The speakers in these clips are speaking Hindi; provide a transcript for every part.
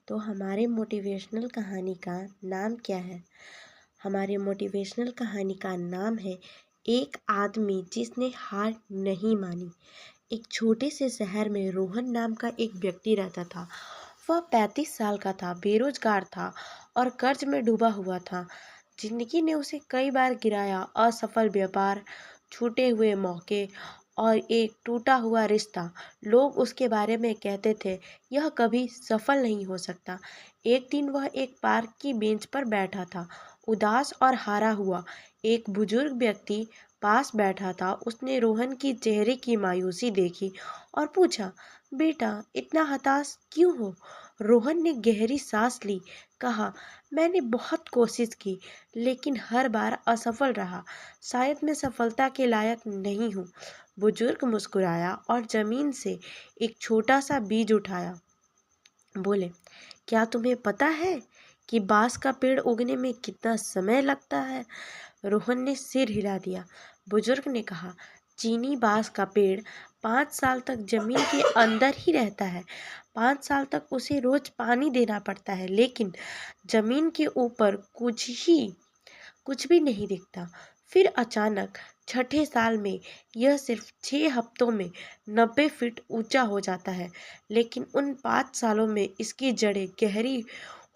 तो हमारे मोटिवेशनल कहानी का नाम क्या है? हमारे मोटिवेशनल कहानी का नाम है एक आदमी जिसने हार नहीं मानी। एक छोटे से शहर में रोहन नाम का एक व्यक्ति रहता था। वह 35 साल का था, बेरोजगार था और कर्ज में डूबा हुआ था। जिंदगी ने उसे कई बार गिराया। असफल व्यापार, छूटे हुए मौके और एक टूटा हुआ रिश्ता। लोग उसके बारे में कहते थे यह कभी सफल नहीं हो सकता। एक दिन वह एक पार्क की बेंच पर बैठा था, उदास और हारा हुआ। एक बुजुर्ग व्यक्ति पास बैठा था। उसने रोहन की चेहरे की मायूसी देखी और पूछा, बेटा इतना हताश क्यों हो? रोहन ने गहरी सांस ली, कहा, मैंने बहुत कोशिश की लेकिन हर बार असफल रहा। शायद मैं सफलता के लायक नहीं हूँ। बुजुर्ग मुस्कुराया और जमीन से एक छोटा सा बीज उठाया। बोले, क्या तुम्हें पता है कि बांस का पेड़ उगने में कितना समय लगता है? रोहन ने सिर हिला दिया। बुजुर्ग ने कहा, चीनी बांस का पेड़ 5 साल तक जमीन के अंदर ही रहता है। 5 साल तक उसे रोज पानी देना पड़ता है, लेकिन जमीन के ऊपर कुछ भी नहीं दिखता। फिर अचानक छठे साल में यह सिर्फ 6 हफ्तों में 90 फीट ऊंचा हो जाता है। लेकिन उन 5 सालों में इसकी जड़ें गहरी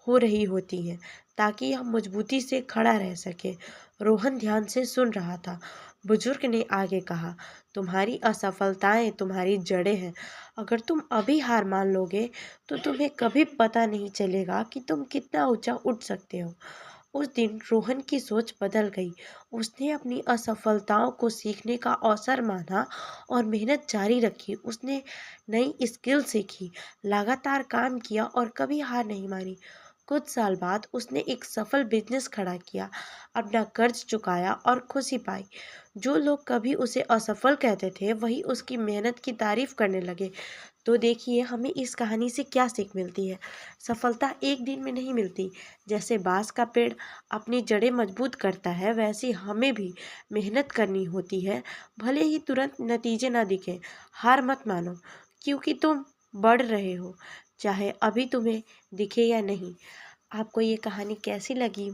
हो रही होती हैं ताकि यह मजबूती से खड़ा रह सके। रोहन ध्यान से सुन रहा था। बुजुर्ग ने आगे कहा, तुम्हारी असफलताएं तुम्हारी जड़ें हैं। अगर तुम अभी हार मान लोगे तो तुम्हें कभी पता नहीं चलेगा कि तुम कितना ऊंचा उठ सकते हो। उस दिन रोहन की सोच बदल गई। उसने अपनी असफलताओं को सीखने का अवसर माना और मेहनत जारी रखी। उसने नई स्किल सीखी, लगातार काम किया और कभी हार नहीं मानी। कुछ साल बाद उसने एक सफल बिजनेस खड़ा किया, अपना कर्ज चुकाया और खुशी पाई। जो लोग कभी उसे असफल कहते थे वही उसकी मेहनत की तारीफ करने लगे। तो देखिए हमें इस कहानी से क्या सीख मिलती है। सफलता एक दिन में नहीं मिलती। जैसे बांस का पेड़ अपनी जड़ें मजबूत करता है, वैसे हमें भी मेहनत करनी होती है। भले ही तुरंत नतीजे ना दिखे, हार मत मानो, क्योंकि तुम बढ़ रहे हो, चाहे अभी तुम्हें दिखे या नहीं। आपको ये कहानी कैसी लगी?